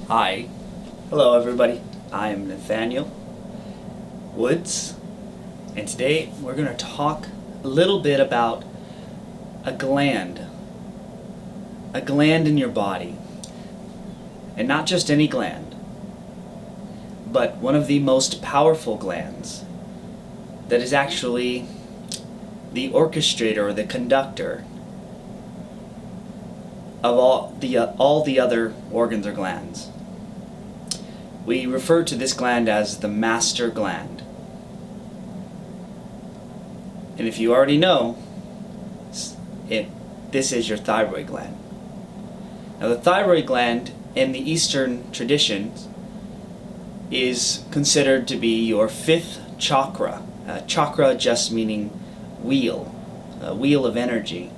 Hi. Hello everybody. I am Nathaniel Woods, and today we're going to talk a little bit about a gland in your body. And not just any gland, but one of the most powerful glands that is actually the orchestrator or the conductor of all the other organs or glands. We refer to this gland as the master gland. And if you already know, this is your thyroid gland. Now the thyroid gland in the Eastern traditions is considered to be your fifth chakra. Chakra just meaning wheel, a wheel of energy.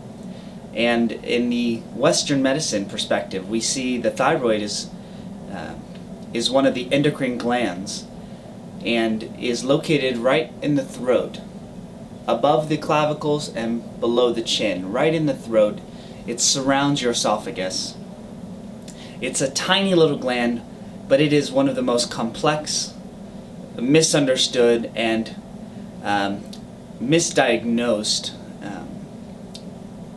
And in the Western medicine perspective, we see the thyroid is one of the endocrine glands and is located right in the throat, above the clavicles and below the chin, right in the throat. It surrounds your esophagus. It's a tiny little gland, but it is one of the most complex, misunderstood, and misdiagnosed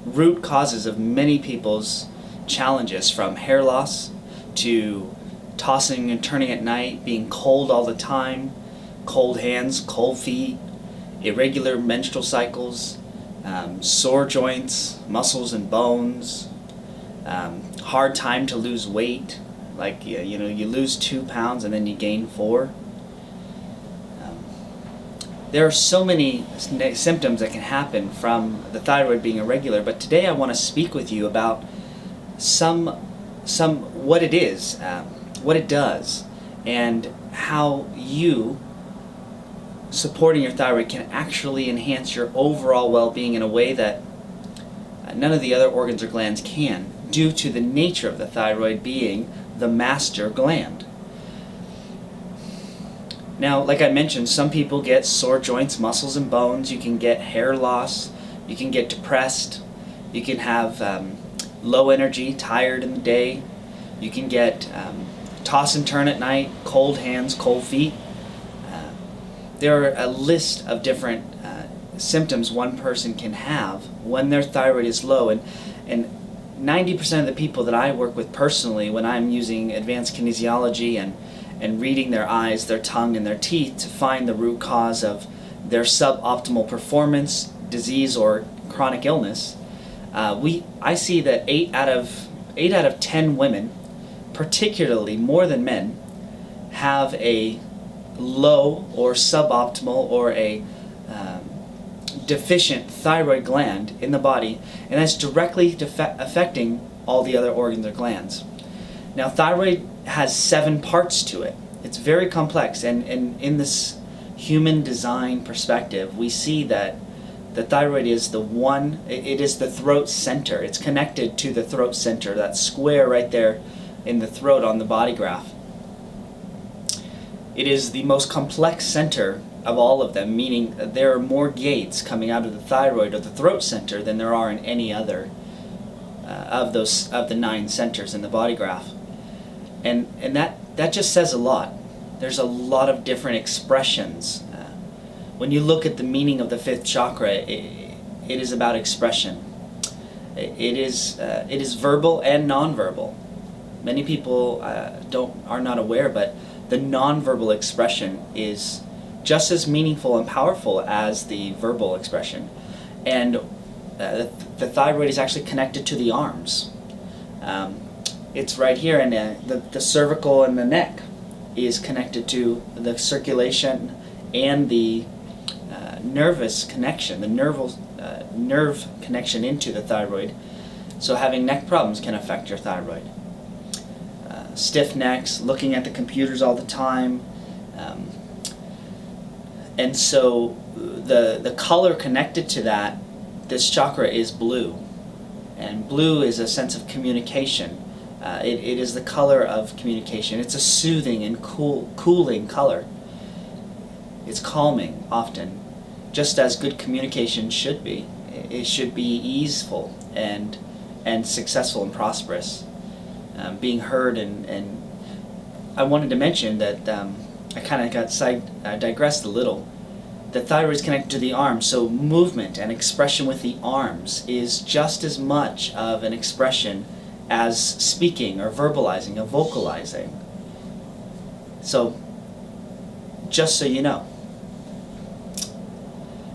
root causes of many people's challenges, from hair loss to tossing and turning at night, being cold all the time, cold hands, cold feet, irregular menstrual cycles, sore joints, muscles and bones, hard time to lose weight, like you lose 2 pounds and then you gain 4. There are so many symptoms that can happen from the thyroid being irregular, but today I want to speak with you about what it is, what it does, and how you supporting your thyroid can actually enhance your overall well-being in a way that none of the other organs or glands can, due to the nature of the thyroid being the master gland. Now, like I mentioned, some people get sore joints, muscles, and bones. You can get hair loss. You can get depressed. You can have low energy, tired in the day. You can get toss and turn at night, cold hands, cold feet. There are a list of different symptoms one person can have when their thyroid is low. And 90% of the people that I work with personally, when I'm using advanced kinesiology and reading their eyes, their tongue, and their teeth to find the root cause of their suboptimal performance, disease, or chronic illness, I see that 8 out of 10 women, particularly more than men, have a low or suboptimal or a deficient thyroid gland in the body, and that's directly affecting all the other organs or glands. Now, thyroid has 7 parts to it. It's very complex, and in this human design perspective, we see that the thyroid is it is the throat center. It's connected to the throat center, that square right there in the throat on the body graph. It is the most complex center of all of them, meaning there are more gates coming out of the thyroid or the throat center than there are in any other of the 9 centers in the body graph. And that just says a lot. There's a lot of different expressions. When you look at the meaning of the 5th chakra, it is about expression. It is verbal and nonverbal. Many people are not aware, but the nonverbal expression is just as meaningful and powerful as the verbal expression. And the thyroid is actually connected to the arms. It's right here, and the cervical and the neck is connected to the circulation and the nervous connection, the nerve connection into the thyroid. So having neck problems can affect your thyroid. Stiff necks, looking at the computers all the time, and so the color connected to this chakra is blue, and blue is a sense of communication. It is the color of communication. It's a soothing and cooling color. It's calming often, just as good communication should be. It should be easeful and successful and prosperous. Being heard and I wanted to mention that I kind of digressed a little. The thyroid is connected to the arms, so movement and expression with the arms is just as much of an expression as speaking or verbalizing or vocalizing. So, just so you know.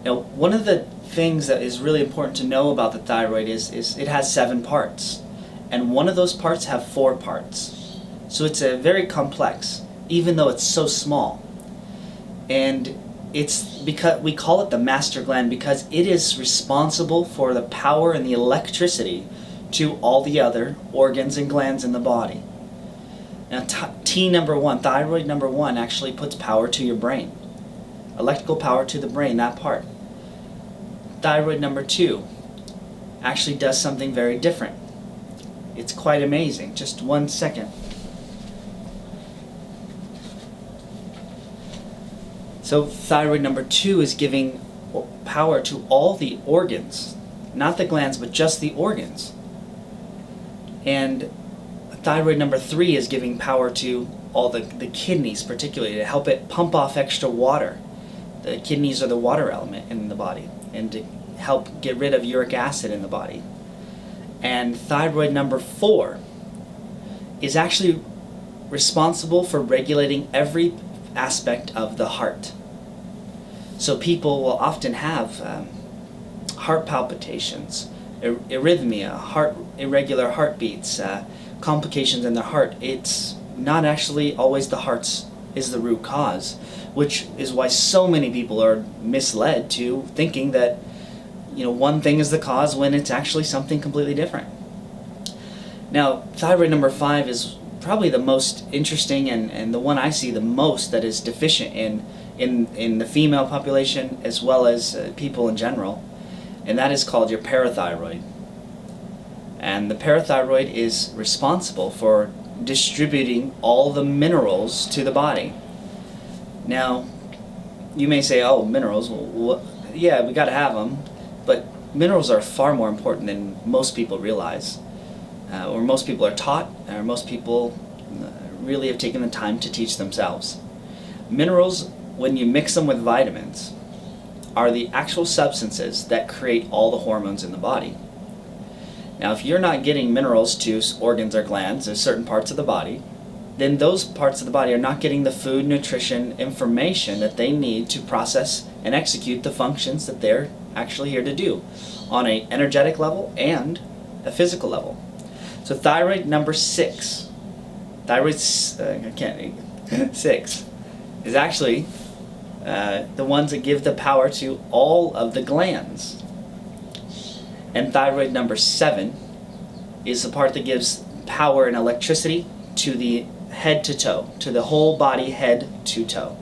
Now, one of the things that is really important to know about the thyroid is it has 7 parts, and one of those parts have 4 parts. So it's a very complex, even though it's so small. And it's because we call it the master gland because it is responsible for the power and the electricity to all the other organs and glands in the body. Now, T number 1, thyroid number 1, actually puts power to your brain. Electrical power to the brain, that part. Thyroid number 2 actually does something very different. It's quite amazing. Just 1 second. So thyroid number 2 is giving power to all the organs, not the glands, but just the organs. And thyroid number 3 is giving power to all the kidneys, particularly to help it pump off extra water. The kidneys are the water element in the body, and to help get rid of uric acid in the body. And thyroid number 4 is actually responsible for regulating every aspect of the heart. So people will often have heart palpitations, arrhythmia, irregular heartbeats, complications in the heart. It's not actually always the heart is the root cause, which is why so many people are misled to thinking that one thing is the cause when it's actually something completely different. Now, thyroid number 5 is probably the most interesting and the one I see the most that is deficient in the female population as well as people in general, and that is called your parathyroid. And the parathyroid is responsible for distributing all the minerals to the body. Now, you may say, oh, minerals, well, yeah, we got to have them, but minerals are far more important than most people realize, or most people are taught, or most people really have taken the time to teach themselves. Minerals, when you mix them with vitamins, are the actual substances that create all the hormones in the body. Now, if you're not getting minerals to organs or glands or certain parts of the body, then those parts of the body are not getting the food, nutrition, information that they need to process and execute the functions that they're actually here to do on an energetic level and a physical level. So thyroid number 6, thyroid 6 is actually the ones that give the power to all of the glands. And thyroid number 7 is the part that gives power and electricity to the head to toe, to the whole body, head to toe.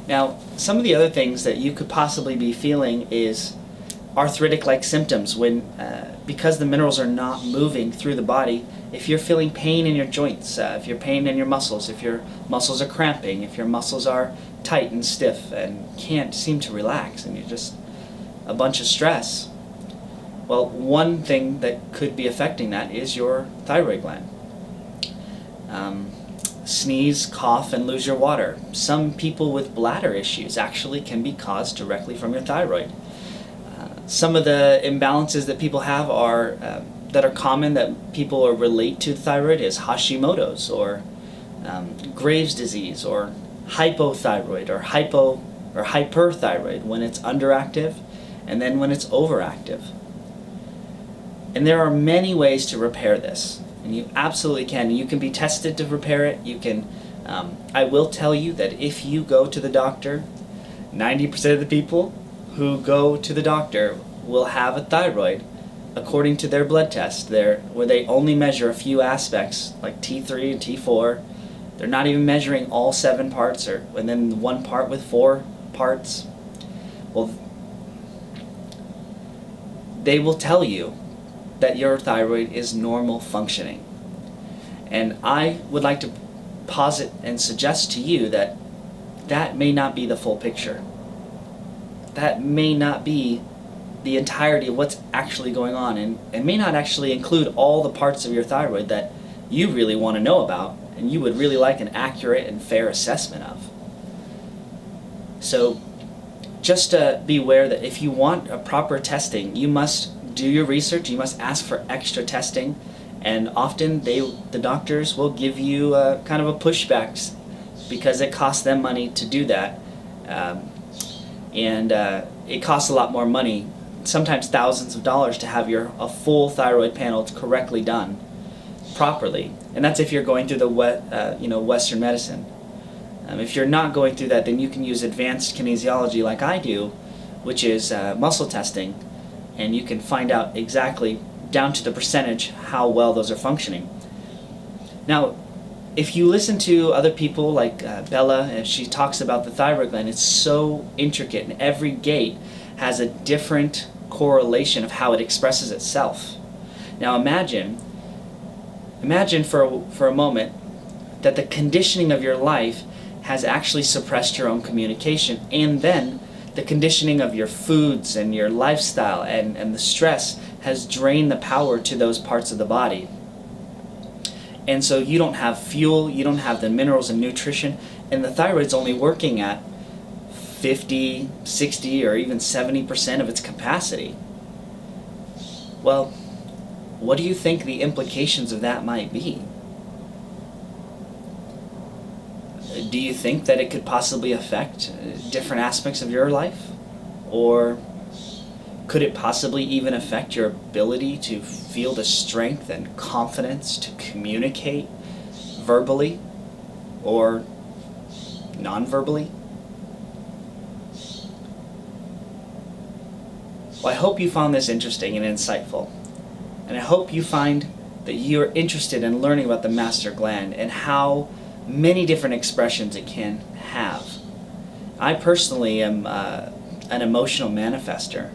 Now, some of the other things that you could possibly be feeling is arthritic-like symptoms when, because the minerals are not moving through the body. If you're feeling pain in your joints, if you're pain in your muscles, if your muscles are cramping, if your muscles are tight and stiff and can't seem to relax and you're just a bunch of stress, well, one thing that could be affecting that is your thyroid gland. Sneeze, cough, and lose your water. Some people with bladder issues actually can be caused directly from your thyroid. Some of the imbalances that people have are that are common that people relate to thyroid is Hashimotos or Graves' disease or hypothyroid or hyperthyroid when it's underactive and then when it's overactive. And there are many ways to repair this, and you absolutely can. You can be tested to repair it. You can. I will tell you that if you go to the doctor, 90% of the people who go to the doctor will have a thyroid according to their blood test, where they only measure a few aspects like T3 and T4. They're not even measuring all 7 parts, and then one part with 4 parts. Well, they will tell you that your thyroid is normal functioning. And I would like to posit and suggest to you that that may not be the full picture. That may not be the entirety of what's actually going on, and may not actually include all the parts of your thyroid that you really want to know about and you would really like an accurate and fair assessment of. So just be aware that if you want a proper testing, you must do your research, you must ask for extra testing, and often the doctors will give you kind of a pushback because it costs them money to do that, and it costs a lot more money, sometimes thousands of dollars, to have a full thyroid panel correctly done properly, and that's if you're going through the Western medicine. If you're not going through that, then you can use advanced kinesiology like I do, which is muscle testing, and you can find out exactly down to the percentage how well those are functioning. Now, if you listen to other people like Bella, and she talks about the thyroid gland, it's so intricate, and every gate has a different correlation of how it expresses itself. Now imagine for a moment that the conditioning of your life has actually suppressed your own communication, and then the conditioning of your foods and your lifestyle and the stress has drained the power to those parts of the body. And so you don't have fuel, you don't have the minerals and nutrition, and the thyroid's only working at 50, 60, or even 70% of its capacity. Well, what do you think the implications of that might be? Do you think that it could possibly affect different aspects of your life? Or could it possibly even affect your ability to feel the strength and confidence to communicate verbally or non-verbally? Well, I hope you found this interesting and insightful. And I hope you find that you're interested in learning about the master gland and how many different expressions it can have. I personally am an emotional manifester,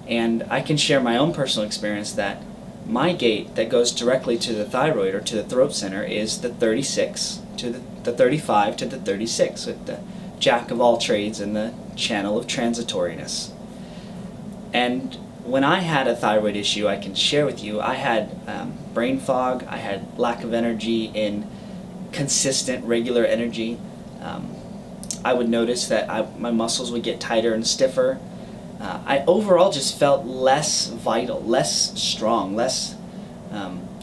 and I can share my own personal experience that my gate that goes directly to the thyroid or to the throat center is the 36 to the 35 to the 36, with the jack of all trades and the channel of transitoriness. And when I had a thyroid issue, I can share with you, I had brain fog, I had lack of energy in consistent, regular energy. I would notice that my muscles would get tighter and stiffer. I overall just felt less vital, less strong,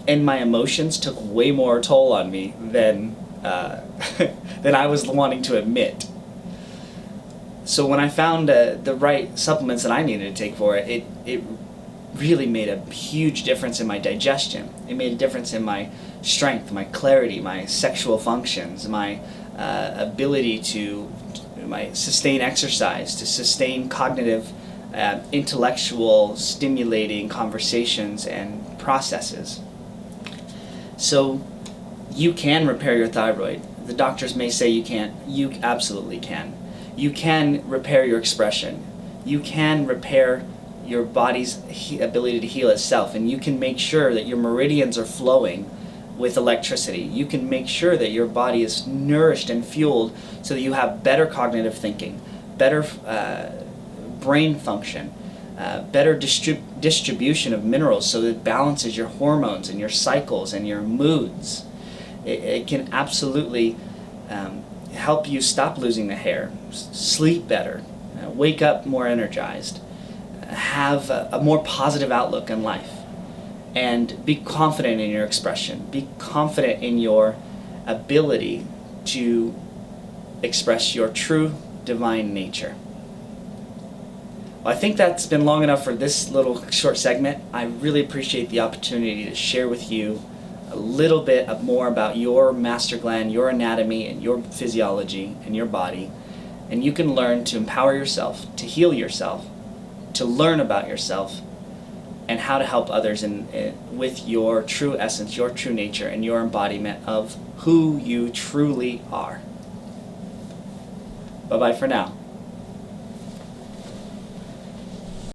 and my emotions took way more toll on me than than I was wanting to admit. So when I found the right supplements that I needed to take for it, it really made a huge difference in my digestion. It made a difference in my strength, my clarity, my sexual functions, my ability to sustain exercise, to sustain cognitive, intellectual, stimulating conversations and processes. So you can repair your thyroid. The doctors may say you can't. You absolutely can. You can repair your expression. You can repair your body's ability to heal itself, and you can make sure that your meridians are flowing with electricity. You can make sure that your body is nourished and fueled so that you have better cognitive thinking, better brain function, better distribution of minerals so that it balances your hormones and your cycles and your moods. It can absolutely help you stop losing the hair, sleep better, wake up more energized, have a more positive outlook in life, and be confident in your expression. Be confident in your ability to express your true divine nature. Well, I think that's been long enough for this little short segment. I really appreciate the opportunity to share with you a little bit more about your master gland, your anatomy, and your physiology and your body. And you can learn to empower yourself, to heal yourself, to learn about yourself, and how to help others with your true essence, your true nature, and your embodiment of who you truly are. Bye-bye for now.